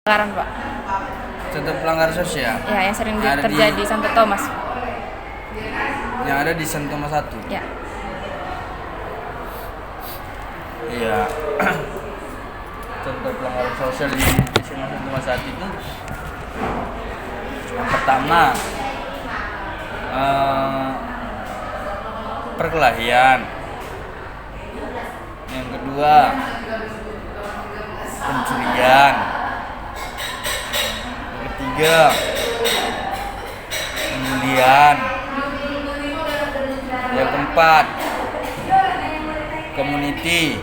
Pelanggaran, Pak. Contoh pelanggaran sosial Ya, yang sering Yang ada terjadi di Santo Thomas. yang ada di Santo Thomas 1. Ya. Iya. Contoh pelanggaran sosial di Santo Thomas 1 itu yang pertama perkelahian, yang kedua pencurian, yang ketiga pembulian, yang keempat community,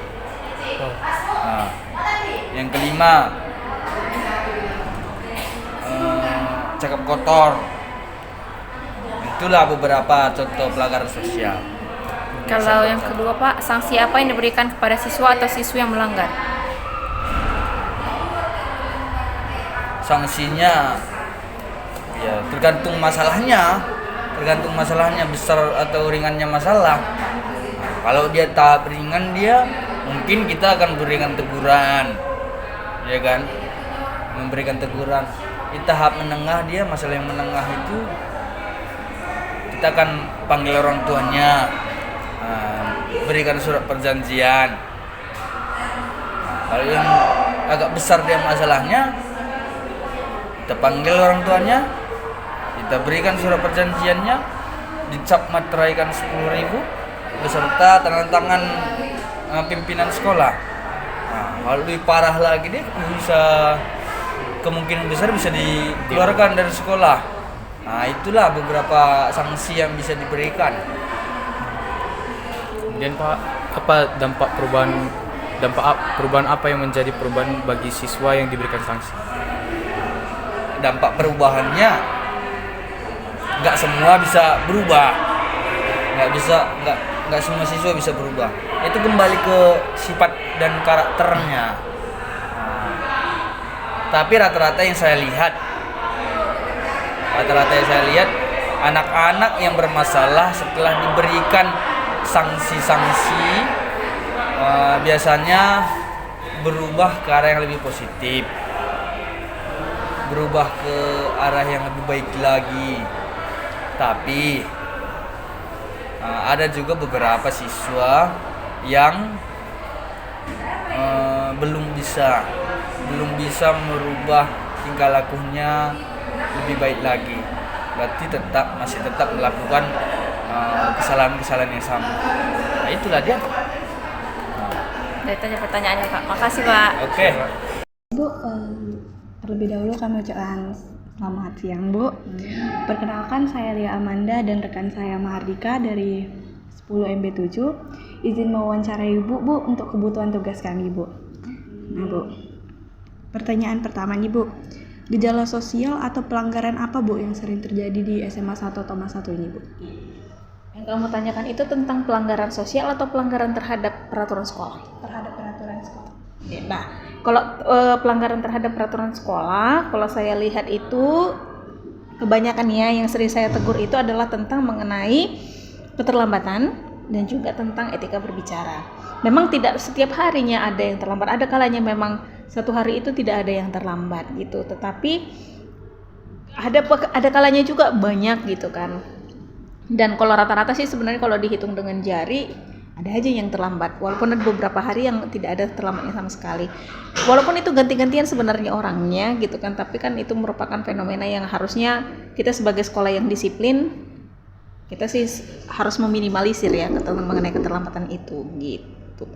nah, yang kelima cakap kotor. Itulah beberapa contoh pelanggaran sosial. Kalau yang kedua, Pak, sanksi apa yang diberikan kepada siswa atau siswi yang melanggar? Sanksinya ya tergantung masalahnya besar atau ringannya masalah. Kalau dia tahap ringan, dia mungkin kita akan berikan teguran, ya kan, memberikan teguran. Di tahap menengah, dia masalah yang menengah itu kita akan panggil orang tuanya, berikan surat perjanjian. Kalau yang agak besar dia masalahnya, kita panggil orang tuanya, kita berikan surat perjanjiannya, dicap materaikan 10.000 beserta tanda tangan pimpinan sekolah. Kalau lebih parah lagi, dia bisa kemungkinan besar bisa dikeluarkan dari sekolah. Nah, itulah beberapa sanksi yang bisa diberikan. Kemudian Pak, apa dampak perubahan apa yang menjadi perubahan bagi siswa yang diberikan sanksi? Dampak perubahannya nggak semua bisa berubah, nggak semua siswa bisa berubah. Itu kembali ke sifat dan karakternya. Tapi rata-rata yang saya lihat anak-anak yang bermasalah setelah diberikan sanksi-sanksi biasanya berubah ke arah yang lebih positif, berubah ke arah yang lebih baik lagi. Tapi ada juga beberapa siswa yang belum bisa merubah tingkah lakunya lebih baik lagi. Berarti masih tetap melakukan kesalahan-kesalahan yang sama. Nah, itulah dia. Itu aja pertanyaannya, Pak. Makasih, Pak. Oke. Bu, terlebih dahulu kami ucapkan selamat siang, Bu. Perkenalkan, saya Lia Amanda dan rekan saya Mahardika dari 10 MB7. Izin mewawancarai Bu untuk kebutuhan tugas kami, Bu. Nah, Bu, pertanyaan pertama nih, Bu. Gejala sosial atau pelanggaran apa, Bu, yang sering terjadi di SMA Santo Thomas 1 ini, Bu? Yang kamu tanyakan itu tentang pelanggaran sosial atau pelanggaran terhadap peraturan sekolah? Terhadap peraturan sekolah. Nah, kalau pelanggaran terhadap peraturan sekolah, kalau saya lihat itu kebanyakan ya yang sering saya tegur itu adalah tentang mengenai keterlambatan dan juga tentang etika berbicara. Memang tidak setiap harinya ada yang terlambat, ada kalanya memang satu hari itu tidak ada yang terlambat gitu, tetapi ada kalanya juga banyak gitu kan. Dan kalau rata-rata sih sebenarnya kalau dihitung dengan jari ada aja yang terlambat, walaupun ada beberapa hari yang tidak ada terlambatnya sama sekali. Walaupun itu ganti-gantian sebenarnya orangnya gitu kan, tapi kan itu merupakan fenomena yang harusnya kita sebagai sekolah yang disiplin, kita sih harus meminimalisir ya mengenai keterlambatan itu gitu.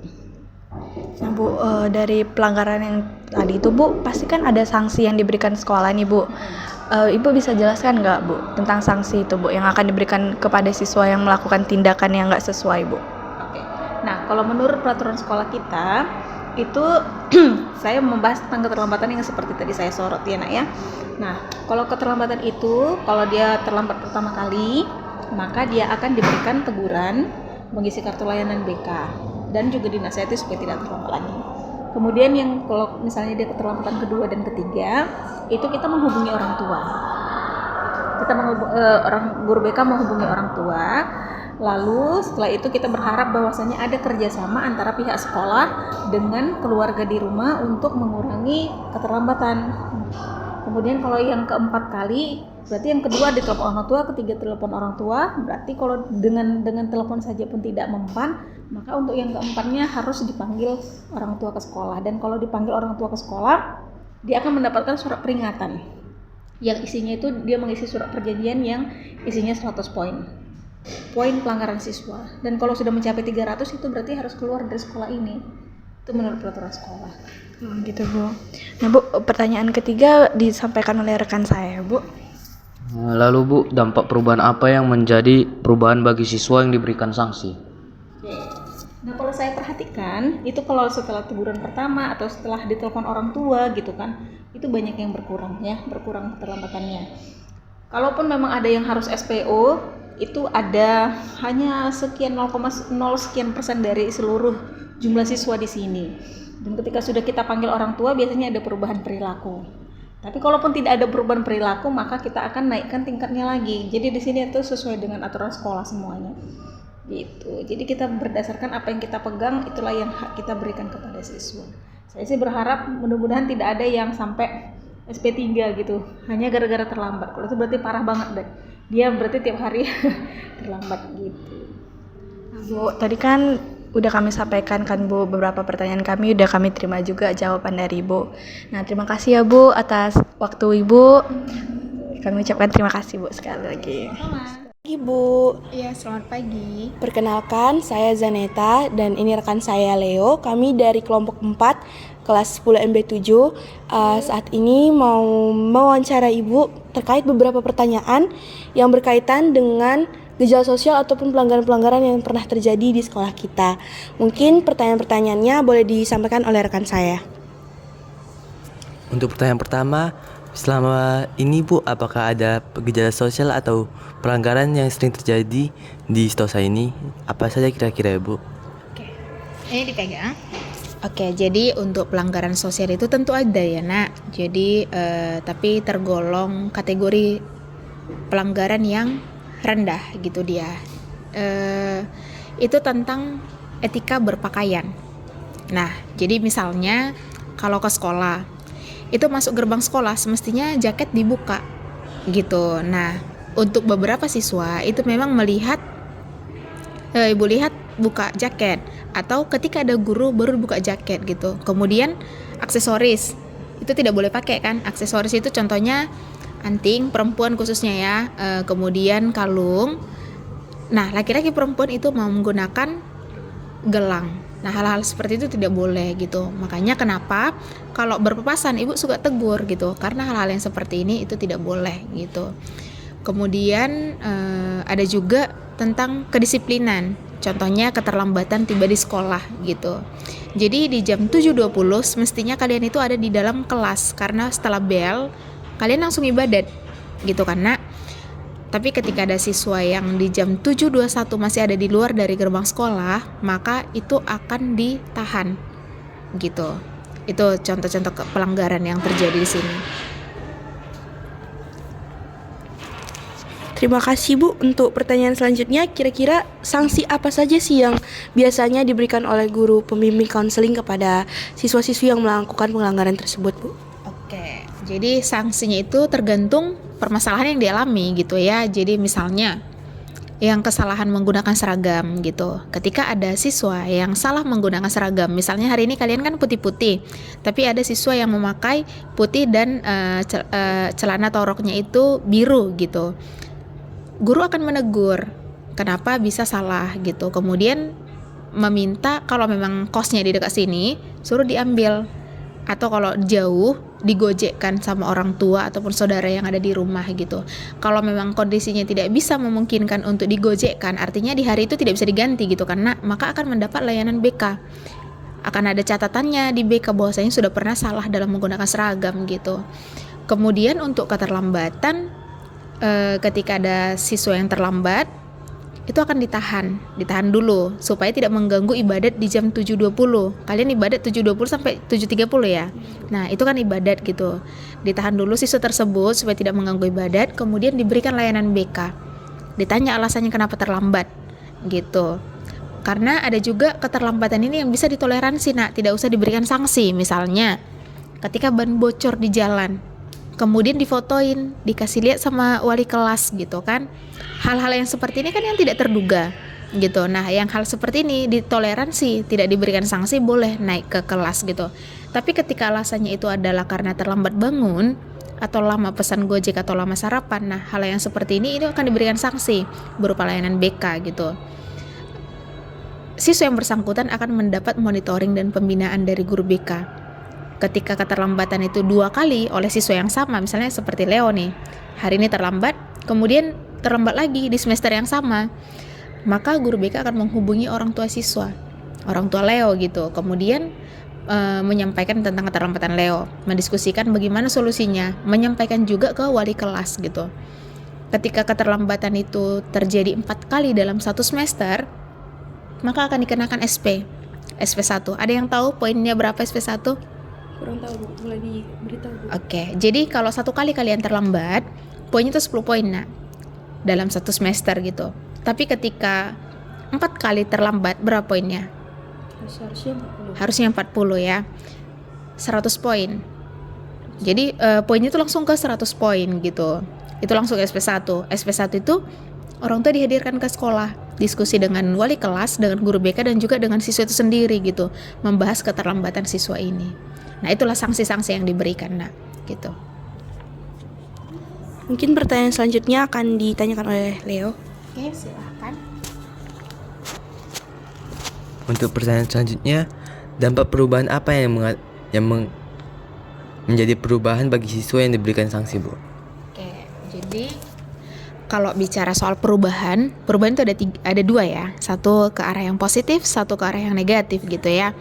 Nah, Bu, dari pelanggaran yang tadi itu, Bu, pasti kan ada sanksi yang diberikan sekolah nih, Bu. Ibu bisa jelaskan nggak, Bu, tentang sanksi itu, Bu, yang akan diberikan kepada siswa yang melakukan tindakan yang nggak sesuai, Bu? Oke. Nah, kalau menurut peraturan sekolah kita itu saya membahas tentang keterlambatan yang seperti tadi saya sorot ya, Nak ya. Nah, kalau keterlambatan itu, kalau dia terlambat pertama kali, maka dia akan diberikan teguran, mengisi kartu layanan BK, dan juga dinasihati supaya tidak terlambat lagi. Kemudian yang kalau misalnya dia keterlambatan kedua dan ketiga, itu kita menghubungi orang tua. Guru BK menghubungi orang tua Lalu setelah itu kita berharap bahwasanya ada kerjasama antara pihak sekolah dengan keluarga di rumah untuk mengurangi keterlambatan. Kemudian kalau yang keempat kali, berarti yang kedua ditelepon orang tua, ketiga telepon orang tua. Berarti kalau dengan telepon saja pun tidak mempan, maka untuk yang keempatnya harus dipanggil orang tua ke sekolah. Dan kalau dipanggil orang tua ke sekolah, dia akan mendapatkan surat peringatan. Yang isinya itu dia mengisi surat perjanjian yang isinya 100 poin pelanggaran siswa. Dan kalau sudah mencapai 300 itu berarti harus keluar dari sekolah ini. Itu menurut peraturan sekolah. Gitu Bu. Nah Bu, pertanyaan ketiga disampaikan oleh rekan saya Bu. Lalu Bu, dampak perubahan apa yang menjadi perubahan bagi siswa yang diberikan sanksi? Nah kalau saya perhatikan, itu kalau setelah teguran pertama atau setelah ditelepon orang tua gitu kan, itu banyak yang berkurang keterlambatannya. Kalaupun memang ada yang harus SPO, itu ada hanya sekian 0,0 sekian persen dari seluruh jumlah siswa di sini. Dan ketika sudah kita panggil orang tua, biasanya ada perubahan perilaku. Tapi kalaupun tidak ada perubahan perilaku, maka kita akan naikkan tingkatnya lagi. Jadi di sini itu sesuai dengan aturan sekolah semuanya. Gitu. Jadi kita berdasarkan apa yang kita pegang, itulah yang kita berikan kepada siswa. Saya sih berharap mudah-mudahan tidak ada yang sampai SP3 gitu, hanya gara-gara terlambat. Kalau itu berarti parah banget deh. Dia berarti tiap hari terlambat gitu. Bu, tadi kan udah kami sampaikan kan Bu, beberapa pertanyaan kami udah kami terima juga jawaban dari Ibu. Nah, terima kasih ya Bu atas waktu Ibu. Kami ucapkan terima kasih Bu sekali lagi. Ibu, Iya, selamat pagi. perkenalkan saya Zaneta dan ini rekan saya Leo. Kami dari kelompok 4 kelas 10 MB7. Saat ini mau mewawancara Ibu terkait beberapa pertanyaan yang berkaitan dengan gejala sosial ataupun pelanggaran-pelanggaran yang pernah terjadi di sekolah kita. Mungkin pertanyaan-pertanyaannya boleh disampaikan oleh rekan saya. Untuk pertanyaan pertama, selama ini Bu, apakah ada gejala sosial atau pelanggaran yang sering terjadi di STOSA ini? Apa saja kira-kira ya Bu? Ini dipegang. Oke, jadi untuk pelanggaran sosial itu tentu ada ya nak. Jadi tapi tergolong kategori pelanggaran yang rendah gitu dia. Itu tentang etika berpakaian. Nah, jadi misalnya kalau ke sekolah, itu masuk gerbang sekolah semestinya jaket dibuka gitu. Nah, untuk beberapa siswa itu memang melihat ibu lihat buka jaket, atau ketika ada guru baru buka jaket gitu. Kemudian aksesoris itu tidak boleh pakai kan. Aksesoris itu contohnya anting perempuan khususnya ya, kemudian kalung. Nah, laki-laki perempuan itu mau menggunakan gelang. Nah, hal-hal seperti itu tidak boleh gitu. Makanya kenapa kalau berpapasan ibu suka tegur gitu, karena hal-hal yang seperti ini itu tidak boleh gitu. Kemudian ada juga tentang kedisiplinan. Contohnya keterlambatan tiba di sekolah gitu. Jadi di jam 7.20 semestinya kalian itu ada di dalam kelas, karena setelah bel kalian langsung ibadat gitu kan nak. Tapi ketika ada siswa yang di jam 7.21 masih ada di luar dari gerbang sekolah, maka itu akan ditahan gitu. Itu contoh-contoh pelanggaran yang terjadi di sini. Terima kasih Bu. Untuk pertanyaan selanjutnya, kira-kira sanksi apa saja sih yang biasanya diberikan oleh guru pembimbing konseling kepada siswa-siswi yang melakukan pelanggaran tersebut Bu? Oke, jadi sanksinya itu tergantung permasalahan yang dialami gitu ya. Jadi misalnya yang kesalahan menggunakan seragam gitu. Ketika ada siswa yang salah menggunakan seragam, misalnya hari ini kalian kan putih-putih, tapi ada siswa yang memakai putih dan celana atau roknya itu biru gitu. Guru akan menegur kenapa bisa salah gitu. Kemudian meminta kalau memang kosnya di dekat sini suruh diambil, atau kalau jauh digojekkan sama orang tua ataupun saudara yang ada di rumah gitu. Kalau memang kondisinya tidak bisa memungkinkan untuk digojekkan, artinya di hari itu tidak bisa diganti gitu karena maka akan mendapat layanan BK. Akan ada catatannya di BK bahwasanya sudah pernah salah dalam menggunakan seragam gitu. Kemudian untuk keterlambatan, ketika ada siswa yang terlambat, itu akan ditahan dulu supaya tidak mengganggu ibadat di jam 7.20. Kalian ibadat 7.20 sampai 7.30 ya. Nah, itu kan ibadat gitu. Ditahan dulu siswa tersebut supaya tidak mengganggu ibadat, kemudian diberikan layanan BK. Ditanya alasannya kenapa terlambat. gitu. Karena ada juga keterlambatan ini yang bisa ditoleransi, nak, tidak usah diberikan sanksi. Misalnya ketika ban bocor di jalan, kemudian difotoin, dikasih lihat sama wali kelas gitu kan. Hal-hal yang seperti ini kan yang tidak terduga gitu. Nah, yang hal seperti ini ditoleransi, tidak diberikan sanksi, boleh naik ke kelas gitu. Tapi ketika alasannya itu adalah karena terlambat bangun atau lama pesan Gojek atau lama sarapan, nah hal yang seperti ini akan diberikan sanksi berupa layanan BK gitu. Siswa yang bersangkutan akan mendapat monitoring dan pembinaan dari guru BK. Ketika keterlambatan itu 2 kali oleh siswa yang sama, misalnya seperti Leo nih, hari ini terlambat, kemudian terlambat lagi di semester yang sama, maka guru BK akan menghubungi orang tua siswa, orang tua Leo gitu, kemudian menyampaikan tentang keterlambatan Leo, mendiskusikan bagaimana solusinya, menyampaikan juga ke wali kelas gitu. Ketika keterlambatan itu terjadi 4 kali dalam 1 semester, maka akan dikenakan SP1. Ada yang tahu poinnya berapa SP1? Kurang tahu, Bu. Boleh diberitahu, Bu? Oke, jadi kalau 1 kali kalian terlambat, poinnya itu 10 poin, nak, dalam 1 semester gitu. Tapi ketika 4 kali terlambat, berapa poinnya? Harusnya 40 ya. 100 poin. Jadi poinnya itu langsung ke 100 poin gitu. Itu langsung SP1. SP1 itu orang tua dihadirkan ke sekolah, diskusi dengan wali kelas, dengan guru BK, dan juga dengan siswa itu sendiri gitu, membahas keterlambatan siswa ini. Nah, itulah sanksi-sanksi yang diberikan, nak, gitu. Mungkin pertanyaan selanjutnya akan ditanyakan oleh Leo. Oke, silahkan. Untuk pertanyaan selanjutnya, dampak perubahan apa menjadi perubahan bagi siswa yang diberikan sanksi, Bu? Oke, jadi kalau bicara soal perubahan itu ada 2 ya. Satu ke arah yang positif, satu ke arah yang negatif gitu ya.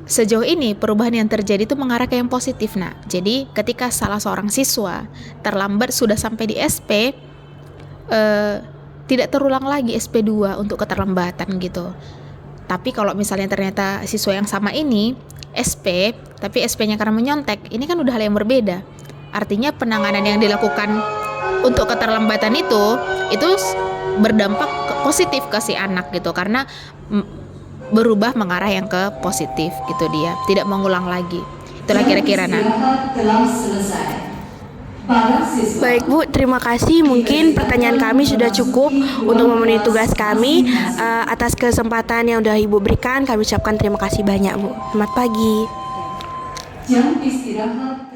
Sejauh ini perubahan yang terjadi itu mengarah ke yang positif, nah. Jadi ketika salah seorang siswa terlambat sudah sampai di SP, tidak terulang lagi SP2 untuk keterlambatan gitu. Tapi kalau misalnya ternyata siswa yang sama ini SP, tapi SP-nya karena menyontek, ini kan udah hal yang berbeda. Artinya penanganan yang dilakukan untuk keterlambatan itu berdampak positif ke si anak gitu, karena berubah mengarah yang ke positif gitu, dia tidak mengulang lagi. Itulah kira-kira, nak. Baik, Bu, terima kasih. Mungkin pertanyaan kami sudah cukup untuk memenuhi tugas kami. Atas kesempatan yang sudah Ibu berikan, kami ucapkan terima kasih banyak, Bu. Selamat pagi. Jam istirahat